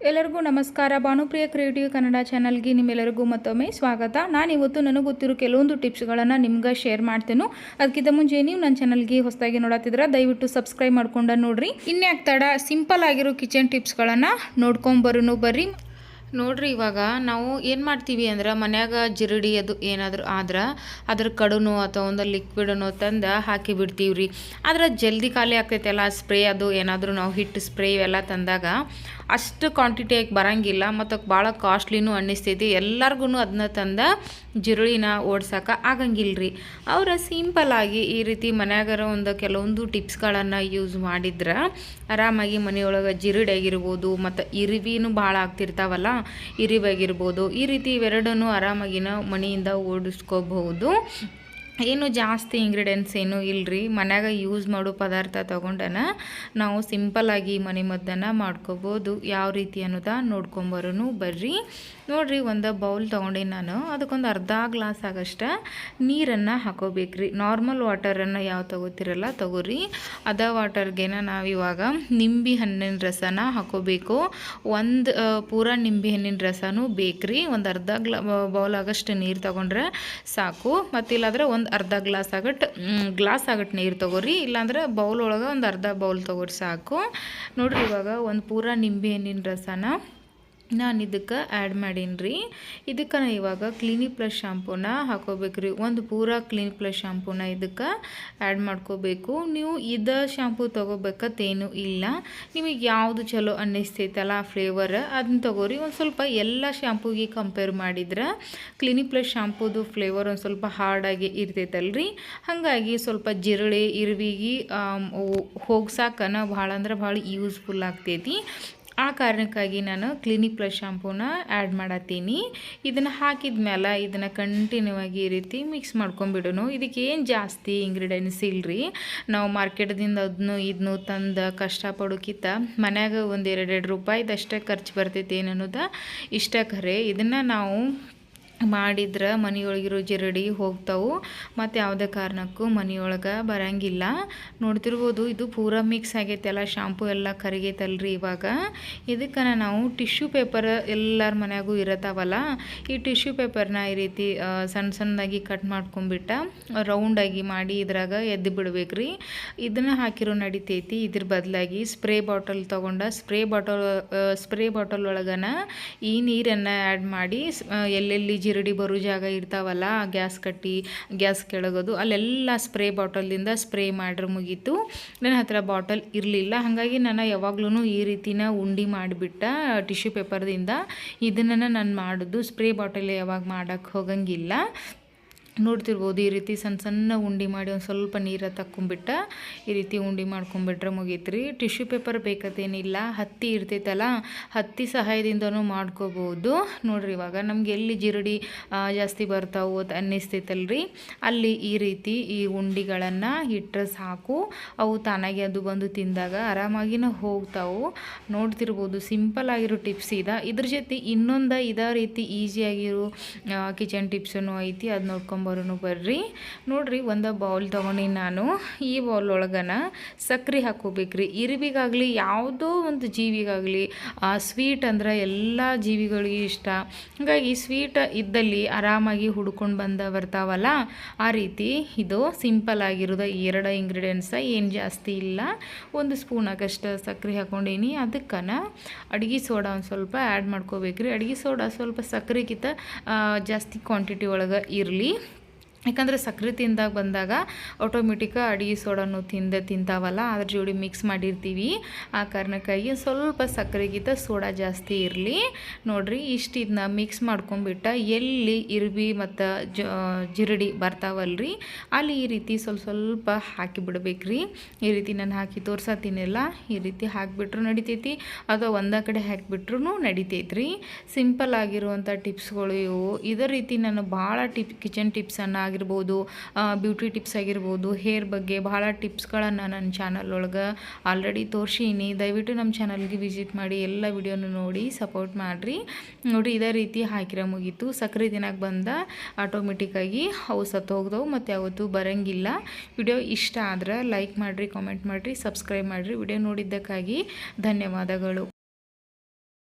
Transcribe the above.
ಎಲ್ಲರಿಗೂ ನಮಸ್ಕಾರ. ಭಾನುಪ್ರಿಯ ಕ್ರಿಯೇಟಿವ್ ಕನ್ನಡ ಚಾನಲ್ಗೆ ನಿಮ್ಮೆಲ್ಲರಿಗೂ ಮತ್ತೊಮ್ಮೆ ಸ್ವಾಗತ. ನಾನು ಇವತ್ತು ನನಗೆ ಗೊತ್ತಿರೋ ಕೆಲವೊಂದು ಟಿಪ್ಸ್ಗಳನ್ನು ನಿಮ್ಗೆ ಶೇರ್ ಮಾಡ್ತೇನೆ. ಅದಕ್ಕಿಂತ ಮುಂಚೆ ನೀವು ನನ್ನ ಚಾನಲ್ಗೆ ಹೊಸದಾಗಿ ನೋಡತ್ತಿದ್ರೆ ದಯವಿಟ್ಟು ಸಬ್ಸ್ಕ್ರೈಬ್ ಮಾಡ್ಕೊಂಡು ನೋಡ್ರಿ. ಇನ್ಯಾಕ್ ತಡ, ಸಿಂಪಲ್ ಆಗಿರೋ ಕಿಚನ್ ಟಿಪ್ಸ್ಗಳನ್ನು ನೋಡ್ಕೊಂಬರೋನು ಬರ್ರಿ. ನೋಡ್ರಿ, ಇವಾಗ ನಾವು ಏನು ಮಾಡ್ತೀವಿ ಅಂದ್ರೆ ಮನ್ಯಾಗ ಜಿರಡಿ ಅದು ಏನಾದರೂ ಆದ್ರೆ ಅದ್ರ ಕಡುನೋ ಅಥವಾ ಒಂದು ಲಿಕ್ವಿಡನೋ ತಂದು ಹಾಕಿ ಬಿಡ್ತೀವಿ ರೀ. ಆದ್ರೆ ಜಲ್ದಿ ಖಾಲಿ ಆಗ್ತೈತೆಲ್ಲ ಸ್ಪ್ರೇ ಅದು ಏನಾದರೂ ನಾವು ಹಿಟ್ಟು ಸ್ಪ್ರೇ ಇವೆಲ್ಲ ತಂದಾಗ ಅಷ್ಟು ಕ್ವಾಂಟಿಟಿಯಾಗಿ ಬರೋಂಗಿಲ್ಲ ಮತ್ತು ಭಾಳ ಕಾಸ್ಟ್ಲಿನೂ ಅನ್ನಿಸ್ತೈತಿ. ಎಲ್ಲರಿಗೂ ಅದನ್ನ ತಂದ ಜಿರಳಿನ ಓಡ್ಸೋಕೆ ಆಗಂಗಿಲ್ಲ ರೀ. ಅವ್ರು ಸಿಂಪಲ್ಲಾಗಿ ಈ ರೀತಿ ಮನ್ಯಾಗಾರ ಒಂದು ಕೆಲವೊಂದು ಟಿಪ್ಸ್ಗಳನ್ನು ಯೂಸ್ ಮಾಡಿದ್ರೆ ಆರಾಮಾಗಿ ಮನೆಯೊಳಗೆ ಜಿರಡಿ ಆಗಿರ್ಬೋದು ಮತ್ತು ಇರಿವಿನೂ ಭಾಳ ಆಗ್ತಿರ್ತಾವಲ್ಲ, ಇರಿವಾಗಿರ್ಬೋದು, ಈ ರೀತಿ ಇವೆರಡನ್ನೂ ಆರಾಮಾಗಿನ ಮನೆಯಿಂದ ಓಡಿಸ್ಕೋಬಹುದು. ಏನು ಜಾಸ್ತಿ ಇಂಗ್ರೀಡಿಯೆಂಟ್ಸ್ ಏನೂ ಇಲ್ಲರಿ. ಮನ್ಯಾಗ ಯೂಸ್ ಮಾಡೋ ಪದಾರ್ಥ ತೊಗೊಂಡನ ನಾವು ಸಿಂಪಲ್ಲಾಗಿ ಮನೆ ಮದ್ದನ್ನು ಮಾಡ್ಕೋಬೋದು. ಯಾವ ರೀತಿ ಅನ್ನೋದ ನೋಡ್ಕೊಂಬರೋನು ಬರ್ರಿ. ನೋಡಿರಿ, ಒಂದು ಬೌಲ್ ತೊಗೊಂಡಿನಿ ನಾನು. ಅದಕ್ಕೊಂದು ಅರ್ಧ ಗ್ಲಾಸ್ ಆಗಷ್ಟು ನೀರನ್ನು ಹಾಕೋಬೇಕ್ರಿ. ನಾರ್ಮಲ್ ವಾಟರನ್ನು ಯಾವ ತೊಗೋತಿರಲ್ಲ ತೊಗೋರಿ. ಅದ ವಾಟರ್ಗೆನ ನಾವಿವಾಗ ನಿಂಬೆ ಹಣ್ಣಿನ ರಸನ ಹಾಕೋಬೇಕು. ಒಂದು ಪೂರ ನಿಂಬೆ ಹಣ್ಣಿನ ರಸನೂ ಬೇಕ್ರಿ. ಒಂದು ಅರ್ಧ ಬೌಲ್ ಆಗಷ್ಟು ನೀರು ತೊಗೊಂಡ್ರೆ ಸಾಕು. ಮತ್ತಿಲ್ಲಾಂದ್ರೆ ಒಂದು ಅರ್ಧ ಗ್ಲಾಸ್ ಆಗಟ್ಟು ನೀರು ತೊಗೋರಿ. ಇಲ್ಲಾಂದ್ರೆ ಬೌಲ್ ಒಳಗೆ ಒಂದು ಅರ್ಧ ಬೌಲ್ ತೊಗೋರಿ ಸಾಕು. ನೋಡಿರಿ, ಇವಾಗ ಒಂದು ಪೂರ ನಿಂಬೆ ಹಣ್ಣಿನ ರಸನ ನಾನು ಇದಕ್ಕೆ ಆ್ಯಡ್ ಮಾಡೀನಿ ರೀ. ಇದಕ್ಕೆ ನಾನು ಇವಾಗ ಕ್ಲಿನಿಕ್ ಪ್ಲಸ್ ಶಾಂಪೂನ ಹಾಕೋಬೇಕ್ರಿ. ಒಂದು ಪೂರ ಕ್ಲಿನಿಕ್ ಪ್ಲಸ್ ಶಾಂಪೂನ ಇದಕ್ಕೆ ಆ್ಯಡ್ ಮಾಡ್ಕೋಬೇಕು. ನೀವು ಇದು ಶಾಂಪೂ ತೊಗೋಬೇಕತ್ತೇನು ಇಲ್ಲ, ನಿಮಗೆ ಯಾವುದು ಚಲೋ ಅನ್ನಿಸ್ತೈತಲ್ಲ ಫ್ಲೇವರ್ ಅದನ್ನ ತೊಗೋರಿ. ಒಂದು ಸ್ವಲ್ಪ ಎಲ್ಲ ಶಾಂಪೂಗೆ ಕಂಪೇರ್ ಮಾಡಿದ್ರೆ ಕ್ಲಿನಿಕ್ ಪ್ಲಸ್ ಶಾಂಪೂದು ಫ್ಲೇವರ್ ಒಂದು ಸ್ವಲ್ಪ ಹಾರ್ಡಾಗಿ ಇರ್ತೈತಲ್ರಿ. ಹಾಗಾಗಿ ಸ್ವಲ್ಪ ಜಿರಳೆ ಇರುವಿಗೆ ಹೋಗ್ಸಾಕನ ಭಾಳ ಅಂದ್ರೆ ಭಾಳ ಯೂಸ್ಫುಲ್ ಆಗ್ತೈತಿ. ಆ ಕಾರಣಕ್ಕಾಗಿ ನಾನು ಕ್ಲಿನಿಕ್ ಪ್ಲಸ್ ಶಾಂಪೂನ ಆ್ಯಡ್ ಮಾಡತ್ತೀನಿ. ಇದನ್ನು ಹಾಕಿದ ಮೇಲೆ ಇದನ್ನು ಕಂಟಿನ್ಯೂ ಆಗಿ ಈ ರೀತಿ ಮಿಕ್ಸ್ ಮಾಡ್ಕೊಂಬಿಡೋನು. ಇದಕ್ಕೆ ಏನು ಜಾಸ್ತಿ ಇಂಗ್ರೀಡಿಯೆಂಟ್ಸ್ ಇಲ್ಲರಿ. ನಾವು ಮಾರ್ಕೆಟ್ದಿಂದ ಅದನ್ನು ಇದನ್ನು ತಂದು ಕಷ್ಟಪಡೋಕ್ಕಿಂತ ಮನ್ಯಾಗ ಒಂದು 2 ರೂಪಾಯಿದಷ್ಟೇ ಖರ್ಚು ಬರ್ತೈತಿ ಏನನ್ನೋದು ಇಷ್ಟ ಖರೆ. ಇದನ್ನು ನಾವು ಮಾಡಿದ್ರೆ ಮನೆಯೊಳಗಿರೋ ಜಿರಡಿ ಹೋಗ್ತಾವು ಮತ್ತು ಯಾವುದೇ ಕಾರಣಕ್ಕೂ ಮನೆಯೊಳಗೆ ಬರೋಂಗಿಲ್ಲ. ನೋಡ್ತಿರ್ಬೋದು, ಇದು ಪೂರ ಮಿಕ್ಸ್ ಆಗೈತೆ ಎಲ್ಲ ಶಾಂಪೂ ಎಲ್ಲ ಕರಿಗೈತಲ್ರಿ. ಇವಾಗ ಇದಕ್ಕೆ ನಾವು ಟಿಶ್ಯೂ ಪೇಪರ್ ಎಲ್ಲರ ಮನೆಯಾಗೂ ಇರತ್ತಾವಲ್ಲ, ಈ ಟಿಶ್ಯೂ ಪೇಪರ್ನ ಈ ರೀತಿ ಸಣ್ಣದಾಗಿ ಕಟ್ ಮಾಡ್ಕೊಂಬಿಟ್ಟ ರೌಂಡಾಗಿ ಮಾಡಿ ಇದ್ರಾಗ ಎದ್ದು ಬಿಡ್ಬೇಕ್ರಿ. ಇದನ್ನು ಹಾಕಿರೋ ನಡಿತೈತಿ. ಇದ್ರ ಬದಲಾಗಿ ಸ್ಪ್ರೇ ಬಾಟಲ್ ತೊಗೊಂಡು ಸ್ಪ್ರೇ ಬಾಟಲ್ ಒಳಗನ ಈ ನೀರನ್ನು ಆ್ಯಡ್ ಮಾಡಿ ಎಲ್ಲೆಲ್ಲಿ ಜಿರಡಿ ಬರೋ ಜಾಗ ಇರ್ತಾವಲ್ಲ, ಗ್ಯಾಸ್ ಕೆಳಗೋದು ಅಲ್ಲೆಲ್ಲ ಸ್ಪ್ರೇ ಬಾಟಲಿಂದ ಸ್ಪ್ರೇ ಮಾಡ್ರೆ ಮುಗೀತು. ನನ್ನ ಹತ್ರ ಬಾಟಲ್ ಇರಲಿಲ್ಲ, ಹಾಗಾಗಿ ನಾನು ಯಾವಾಗ್ಲೂ ಈ ರೀತಿನ ಉಂಡೆ ಮಾಡಿಬಿಟ್ಟ ಟಿಶ್ಯೂ ಪೇಪರ್ದಿಂದ ಇದನ್ನು ನಾನು ಮಾಡೋದು. ಸ್ಪ್ರೇ ಬಾಟಲ್ ಯಾವಾಗ ಮಾಡೋಕ್ಕೆ ಹೋಗಂಗಿಲ್ಲ. ನೋಡ್ತಿರ್ಬೋದು, ಈ ರೀತಿ ಸಣ್ಣ ಉಂಡೆ ಮಾಡಿ ಒಂದು ಸ್ವಲ್ಪ ನೀರು ತಕ್ಕೊಂಬಿಟ್ಟ ಈ ರೀತಿ ಉಂಡೆ ಮಾಡ್ಕೊಂಬಿಟ್ರೆ ಮುಗೀತ್ರಿ. ಟಿಶ್ಯೂ ಪೇಪರ್ ಬೇಕತ್ತೇನಿಲ್ಲ, ಹತ್ತಿ ಇರ್ತೈತಲ್ಲ, ಹತ್ತಿ ಸಹಾಯದಿಂದನೂ ಮಾಡ್ಕೋಬೋದು. ನೋಡ್ರಿ, ಇವಾಗ ನಮ್ಗೆ ಎಲ್ಲಿ ಜಿರಡಿ ಜಾಸ್ತಿ ಬರ್ತಾವು ಅಂತ ಅನ್ನಿಸ್ತೈತಲ್ರಿ, ಅಲ್ಲಿ ಈ ರೀತಿ ಈ ಉಂಡೆಗಳನ್ನು ಇಟ್ಟರೆ ಸಾಕು. ಅವು ತಾನಾಗಿ ಅದು ಬಂದು ತಿಂದಾಗ ಆರಾಮಾಗಿನ ಹೋಗ್ತಾವು. ನೋಡ್ತಿರ್ಬೋದು, ಸಿಂಪಲ್ ಆಗಿರೋ ಟಿಪ್ಸ್ ಇದ್ರ ಜೊತೆ ಇನ್ನೊಂದು ಇದೇ ರೀತಿ ಈಸಿಯಾಗಿರೋ ಕಿಚನ್ ಟಿಪ್ಸನ್ನು ಐತಿ, ಅದು ನೋಡ್ಕೊಂಬರೋನು ಬರ್ರಿ. ನೋಡ್ರಿ, ಒಂದು ಬೌಲ್ ತೊಗೊಂಡು ನಾನು ಈ ಬೌಲ್ ಒಳಗನ ಸಕ್ಕರೆ ಹಾಕೋಬೇಕ್ರಿ. ಇರುವಿಗಾಗಲಿ ಯಾವುದೋ ಒಂದು ಜೀವಿಗಾಗಲಿ ಸ್ವೀಟ್ ಅಂದ್ರೆ ಎಲ್ಲ ಜೀವಿಗಳಿಗೆ ಇಷ್ಟ. ಹಾಗಾಗಿ ಸ್ವೀಟ್ ಇದ್ದಲ್ಲಿ ಆರಾಮಾಗಿ ಹುಡ್ಕೊಂಡು ಬರ್ತಾವಲ್ಲ, ಆ ರೀತಿ ಇದು ಸಿಂಪಲ್ ಆಗಿರೋದು 2 ಇಂಗ್ರೀಡಿಯೆಂಟ್ಸ, ಏನು ಜಾಸ್ತಿ ಇಲ್ಲ. 1 ಸ್ಪೂನ್ ಆಗಷ್ಟು ಸಕ್ಕರೆ ಹಾಕ್ಕೊಂಡೀನಿ. ಅದಕ್ಕನ ಅಡುಗೆ ಸೋಡಾ ಒಂದು ಸ್ವಲ್ಪ ಆ್ಯಡ್ ಮಾಡ್ಕೋಬೇಕ್ರಿ. ಅಡುಗೆ ಸೋಡಾ ಸ್ವಲ್ಪ ಸಕ್ಕರೆಗಿಂತ ಜಾಸ್ತಿ ಕ್ವಾಂಟಿಟಿ ಒಳಗೆ ಇರಲಿ. ಯಾಕಂದರೆ ಸಕ್ಕರೆ ತಿಂದಾಗ ಬಂದಾಗ ಆಟೋಮೆಟಿಕ್ ಅಡುಗೆ ಸೋಡಾನು ತಿಂತಾವಲ್ಲ, ಅದ್ರ ಜೋಡಿ ಮಿಕ್ಸ್ ಮಾಡಿರ್ತೀವಿ. ಆ ಕಾರಣಕ್ಕಾಗಿ ಸ್ವಲ್ಪ ಸಕ್ಕರೆಗಿಂತ ಸೋಡಾ ಜಾಸ್ತಿ ಇರಲಿ. ನೋಡಿರಿ, ಇಷ್ಟು ಇದನ್ನ ಮಿಕ್ಸ್ ಮಾಡ್ಕೊಂಬಿಟ್ಟು ಎಲ್ಲಿ ಇರ್ಬಿ ಮತ್ತು ಜಿರಡಿ ಬರ್ತಾವಲ್ರಿ ಅಲ್ಲಿ ಈ ರೀತಿ ಸ್ವಲ್ಪ ಹಾಕಿಬಿಡ್ಬೇಕ್ರಿ. ಈ ರೀತಿ ನಾನು ಹಾಕಿ ತೋರ್ಸತ್ತೀನಿಲ್ಲ, ಈ ರೀತಿ ಹಾಕಿಬಿಟ್ರು ನಡಿತೈತಿ, ಅಥವಾ ಒಂದೇ ಕಡೆ ಹಾಕಿಬಿಟ್ರು ನಡಿತೈತ್ರಿ. ಸಿಂಪಲ್ ಆಗಿರುವಂಥ ಟಿಪ್ಸ್ಗಳು ಇವು. ಇದೇ ರೀತಿ ನಾನು ಭಾಳ ಕಿಚನ್ ಟಿಪ್ಸನ್ನು ಆಗಿರ್ಬೋದು, ಬ್ಯೂಟಿ ಟಿಪ್ಸ್ ಆಗಿರ್ಬೋದು, ಹೇರ್ ಬಗ್ಗೆ ಭಾಳ ಟಿಪ್ಸ್ಗಳನ್ನು ನನ್ನ ಚಾನಲ್ ಒಳಗೆ ಆಲ್ರೆಡಿ ತೋರಿಸೀನಿ. ದಯವಿಟ್ಟು ನಮ್ಮ ಚಾನಲ್ಗೆ ವಿಸಿಟ್ ಮಾಡಿ ಎಲ್ಲ ವಿಡಿಯೋನು ನೋಡಿ ಸಪೋರ್ಟ್ ಮಾಡಿರಿ. ನೋಡಿ, ಇದೇ ರೀತಿ ಹಾಕಿರೋ ಮುಗೀತು. ಸಕ್ಕರೆ ದಿನಕ್ಕೆ ಬಂದ ಆಟೋಮೆಟಿಕ್ಕಾಗಿ ಅವು ಸತ್ತು ಹೋಗ್ದವು, ಮತ್ತು ಯಾವತ್ತೂ ಬರೋಂಗಿಲ್ಲ. ವಿಡಿಯೋ ಇಷ್ಟ ಆದ್ರೆ ಲೈಕ್ ಮಾಡಿರಿ, ಕಾಮೆಂಟ್ ಮಾಡಿರಿ, ಸಬ್ಸ್ಕ್ರೈಬ್ ಮಾಡಿರಿ. ವಿಡಿಯೋ ನೋಡಿದ್ದಕ್ಕಾಗಿ ಧನ್ಯವಾದಗಳು.